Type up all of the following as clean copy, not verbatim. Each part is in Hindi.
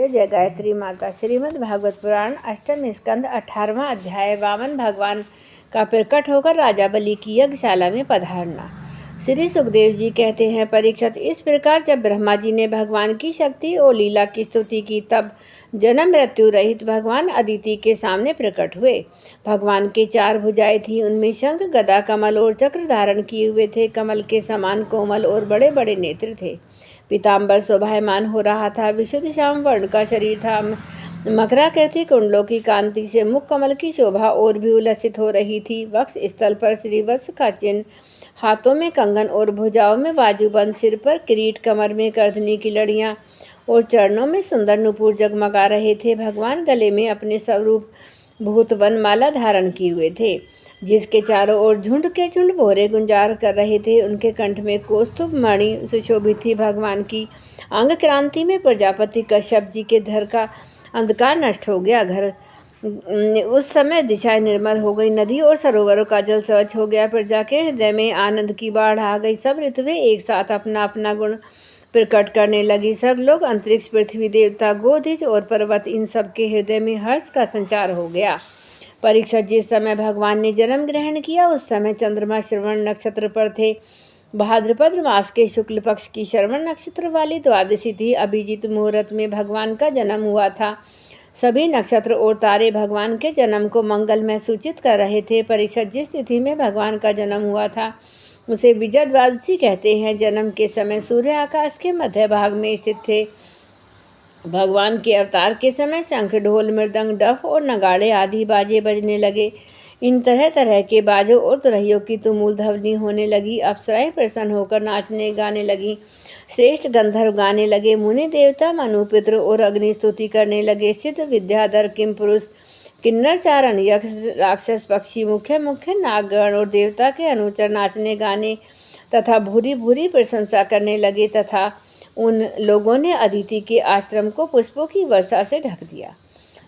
जय जय गायत्री माता। श्रीमद् भागवत पुराण अष्टम स्कंद 18वां अध्याय। वामन भगवान का प्रकट होकर राजा बलि की यज्ञशाला में पधारना। श्री सुखदेव जी कहते हैं, परीक्षित, इस प्रकार जब ब्रह्मा जी ने भगवान की शक्ति और लीला की स्तुति की, तब जन्म मृत्यु रहित भगवान अदिति के सामने प्रकट हुए। भगवान के 4 भुजाएं थी, उनमें शंख, गदा, कमल और चक्र धारण किए हुए थे। कमल के समान कोमल और बड़े बड़े नेत्र थे। पीताम्बर शोभायमान हो रहा था। विशुद्ध श्याम वर्ण का शरीर था। मकराकृति कुंडलों की कांति से मुख कमल की शोभा और भी उल्लसित हो रही थी। वक्ष स्थल पर श्रीवत्स का चिन्ह, हाथों में कंगन और भुजाओं में बाजूबंद, सिर पर किरीट, कमर में करधनी की लड़ियां और चरणों में सुंदर नुपुर जगमगा रहे थे। भगवान गले में अपने स्वरूप भूत वनमाला धारण किए हुए थे, जिसके चारों ओर झुंड के झुंड भोरे गुंजार कर रहे थे। उनके कंठ में कौस्तुभ मणि सुशोभित थी। भगवान की अंग क्रांति में प्रजापति कश्यप जी के धर का अंधकार नष्ट हो गया। घर उस समय दिशाएं निर्मल हो गई। नदी और सरोवरों का जल स्वच्छ हो गया। प्रजा के हृदय में आनंद की बाढ़ आ गई। सब ऋतुएं एक साथ अपना अपना गुण प्रकट करने लगी। सब लोग, अंतरिक्ष, पृथ्वी, देवता, गोधिज और पर्वत, इन सब के हृदय में हर्ष का संचार हो गया। परीक्षित, जिस समय भगवान ने जन्म ग्रहण किया, उस समय चंद्रमा श्रवण नक्षत्र पर थे। भाद्रपद मास के शुक्ल पक्ष की श्रवण नक्षत्र वाली द्वादशी थी। अभिजीत मुहूर्त में भगवान का जन्म हुआ था। सभी नक्षत्र और तारे भगवान के जन्म को मंगलमय सूचित कर रहे थे। परीक्षित, जिस तिथि में भगवान का जन्म हुआ था, उसे विजय द्वादशी कहते हैं। जन्म के समय सूर्य आकाश के मध्य भाग में स्थित थे। भगवान के अवतार के समय शंख, ढोल, मृदंग, डफ और नगाड़े आदि बाजे बजने लगे। इन तरह तरह के बाजों और तुरहियों की तुमुल ध्वनि होने लगी। अप्सराएं प्रसन्न होकर नाचने गाने लगी। श्रेष्ठ गंधर्व गाने लगे। मुनि देवता, मनु, पितृ और अग्नि स्तुति करने लगे। सिद्ध, विद्याधर, किम पुरुष, किन्नर, चारण, यक्ष, राक्षस, पक्षी, मुख्य नागगण और देवता के अनुचर नाचने गाने तथा भूरी भूरी प्रशंसा करने लगे। तथा उन लोगों ने अदिति के आश्रम को पुष्पों की वर्षा से ढक दिया।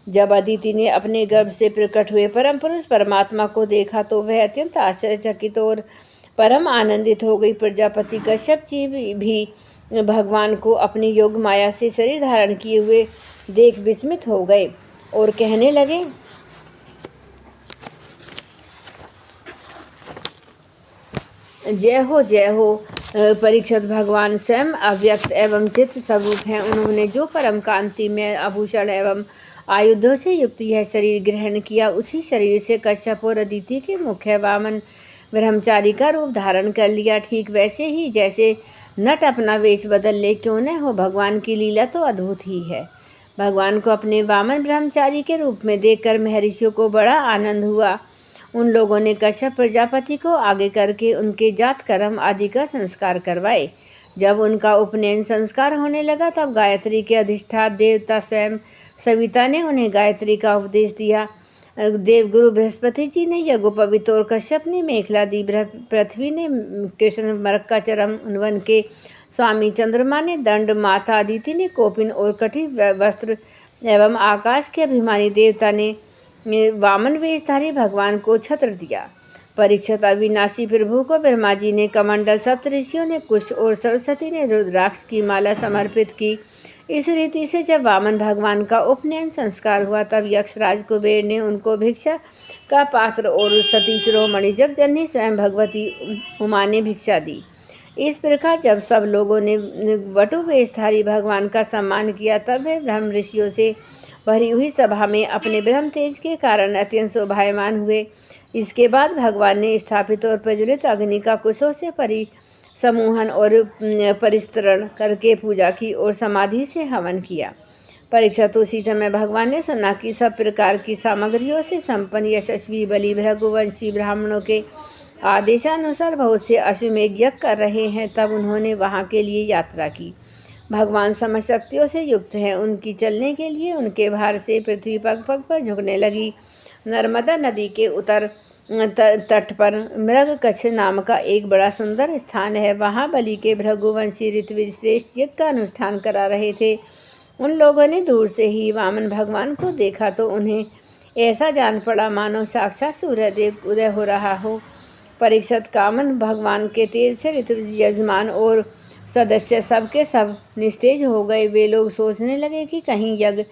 जब अदिति ने अपने गर्भ से प्रकट हुए परम पुरुष परमात्मा को देखा, तो वह अत्यंत आश्चर्यचकित और परम आनंदित हो गई। प्रजापति कश्यप जी भी भगवान को अपनी योग माया से शरीर धारण किए हुए देख विस्मित हो गए और कहने लगे, जय हो जय हो। परीक्षित, भगवान स्वयं अव्यक्त एवं चित्त स्वरूप हैं। उन्होंने जो परम कांति में आभूषण एवं आयुधों से युक्त यह शरीर ग्रहण किया, उसी शरीर से कश्यप और अदिति के मुख्य वामन ब्रह्मचारी का रूप धारण कर लिया। ठीक वैसे ही जैसे नट अपना वेश बदल ले, क्यों न हो, भगवान की लीला तो अद्भुत ही है। भगवान को अपने वामन ब्रह्मचारी के रूप में देखकर महर्षियों को बड़ा आनंद हुआ। उन लोगों ने कश्यप प्रजापति को आगे करके उनके जात कर्म आदि का संस्कार करवाए। जब उनका उपनयन संस्कार होने लगा, तब गायत्री के अधिष्ठाता देवता स्वयं सविता ने उन्हें गायत्री का उपदेश दिया। देवगुरु बृहस्पति जी ने यज्ञोपवीत और कश्यप ने मेखला दी। पृथ्वी ने कृष्ण मरक्काचरम, वन के स्वामी चंद्रमा ने दंड, माता अदिति ने कोपिन और कटी वस्त्र एवं आकाश के अभिमानी देवता ने वामन वेशधारी भगवान को छत्र दिया। परीक्षित, अविनाशी प्रभु को ब्रह्मा जी ने कमंडल, सप्तऋषियों ने कुश और सरस्वती ने रुद्राक्ष की माला समर्पित की। इस रीति से जब वामन भगवान का उपनयन संस्कार हुआ, तब यक्षराज कुबेर ने उनको भिक्षा का पात्र और सती शिरोमणि जगजननी स्वयं भगवती उमा ने भिक्षा दी। इस प्रकार जब सब लोगों ने वटु वेशधारी भगवान का सम्मान किया, तब वे ब्रह्म ऋषियों से भरी हुई सभा में अपने ब्रह्म तेज के कारण अत्यंत शोभायमान हुए। इसके बाद भगवान ने स्थापित और प्रज्वलित अग्नि का कुशों से परिसमूहन और परिस्तरण करके पूजा की और समाधि से हवन किया। परीक्षित, उसी समय भगवान ने सुना कि सब प्रकार की सामग्रियों से संपन्न यशस्वी बलि भृगुवंशी ब्राह्मणों के आदेशानुसार बहुत से अश्वमेघ यज्ञ कर रहे हैं। तब उन्होंने वहां के लिए यात्रा की। भगवान समस्त शक्तियों से युक्त हैं। उनकी चलने के लिए उनके भार से पृथ्वी पग पग पर झुकने लगी। नर्मदा नदी के उत्तर तट पर मृग कच्छ नाम का एक बड़ा सुंदर स्थान है। वहाँ बलि के भृगुवंशी ऋत्विज श्रेष्ठ यज्ञ का अनुष्ठान करा रहे थे। उन लोगों ने दूर से ही वामन भगवान को देखा, तो उन्हें ऐसा जान पड़ा मानो साक्षात सूर्यदेव उदय हो रहा हो। परीक्षित, कामन भगवान के तेज से ऋत्विज यजमान और सदस्य सब के सब निस्तेज हो गए। वे लोग सोचने लगे कि कहीं यज्ञ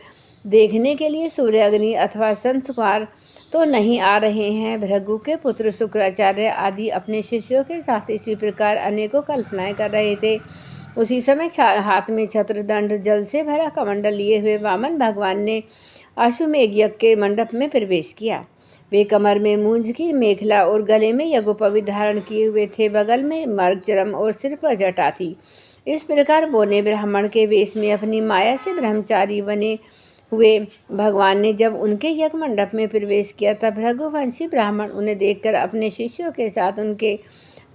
देखने के लिए सूर्य, अग्नि अथवा संत कुमार तो नहीं आ रहे हैं। भृगु के पुत्र शुक्राचार्य आदि अपने शिष्यों के साथ इसी प्रकार अनेकों कल्पनाएं कर रहे थे। उसी समय हाथ में छत्र, दंड, जल से भरा कमंडल लिए हुए वामन भगवान ने अश्वमेघ यज्ञ के मंडप में प्रवेश किया। वे कमर में मूंज की मेखला और गले में यज्ञोपवीत धारण किए हुए थे। बगल में मार्गचरम और सिर पर जटा थी। इस प्रकार बोने ब्राह्मण के वेश में अपनी माया से ब्रह्मचारी बने हुए भगवान ने जब उनके यज्ञ मंडप में प्रवेश किया, तब भृगुवंशी ब्राह्मण उन्हें देखकर अपने शिष्यों के साथ उनके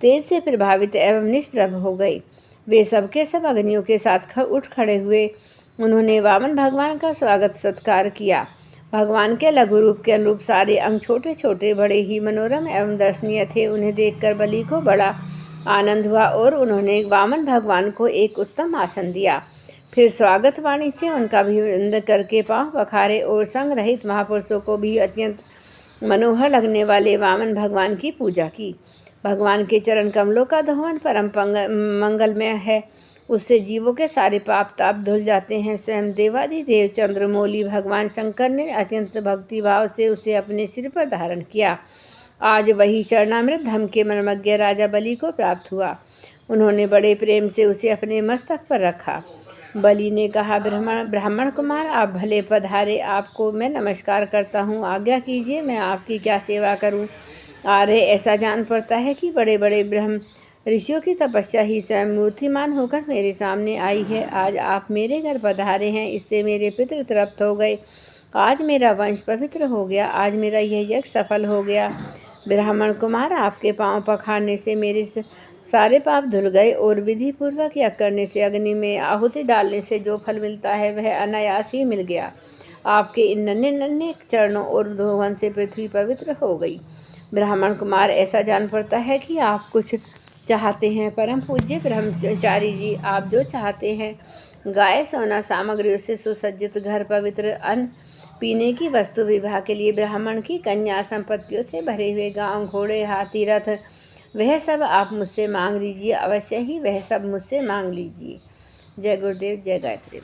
तेज से प्रभावित एवं निष्प्रभ हो गए। वे सबके सब अग्नियों के साथ उठ खड़े हुए। उन्होंने वामन भगवान का स्वागत सत्कार किया। भगवान के लघु रूप के अनुरूप सारे अंग छोटे छोटे, बड़े ही मनोरम एवं दर्शनीय थे। उन्हें देखकर बलि को बड़ा आनंद हुआ और उन्होंने वामन भगवान को एक उत्तम आसन दिया। फिर स्वागत वाणी से उनका अभिनंदन करके पांव पखारे और संग रहित महापुरुषों को भी अत्यंत मनोहर लगने वाले वामन भगवान की पूजा की। भगवान के चरण कमलों का दोहन परम मंगलमय है। उससे जीवों के सारे पाप ताप धुल जाते हैं। स्वयं देवादिदेव चंद्रमौली भगवान शंकर ने अत्यंत भक्ति भाव से उसे अपने सिर पर धारण किया। आज वही चरणामृत धम के मर्मज्ञ राजा बलि को प्राप्त हुआ। उन्होंने बड़े प्रेम से उसे अपने मस्तक पर रखा। बलि ने कहा, ब्राह्मण कुमार, आप भले पधारे। आपको मैं नमस्कार करता हूँ। आज्ञा कीजिए, मैं आपकी क्या सेवा करूँ। आर्य, ऐसा जान पड़ता है कि बड़े बड़े ब्रह्म ऋषियों की तपस्या ही स्वयं मूर्तिमान होकर मेरे सामने आई है। आज आप मेरे घर पधारे हैं, इससे मेरे पितृ तृप्त हो गए। आज मेरा वंश पवित्र हो गया। आज मेरा यह यज्ञ सफल हो गया। ब्राह्मण कुमार, आपके पांव पखारने से मेरे सारे पाप धुल गए और विधि पूर्वक यज्ञ करने से, अग्नि में आहुति डालने से जो फल मिलता है वह अनायास ही मिल गया। आपके इन नन्हे नन्हे चरणों और दोहन से पृथ्वी पवित्र हो गई। ब्राह्मण कुमार, ऐसा जान पड़ता है कि आप कुछ चाहते हैं। परम पूज्य ब्रह्मचारी जी, आप जो चाहते हैं, गाय, सोना, सामग्रियों से सुसज्जित घर, पवित्र अन्न, पीने की वस्तु, विवाह के लिए ब्राह्मण की कन्या, संपत्तियों से भरे हुए गांव, घोड़े, हाथी, रथ, वह सब आप मुझसे मांग लीजिए। अवश्य ही वह सब मुझसे मांग लीजिए। जय गुरुदेव, जय गायत्री।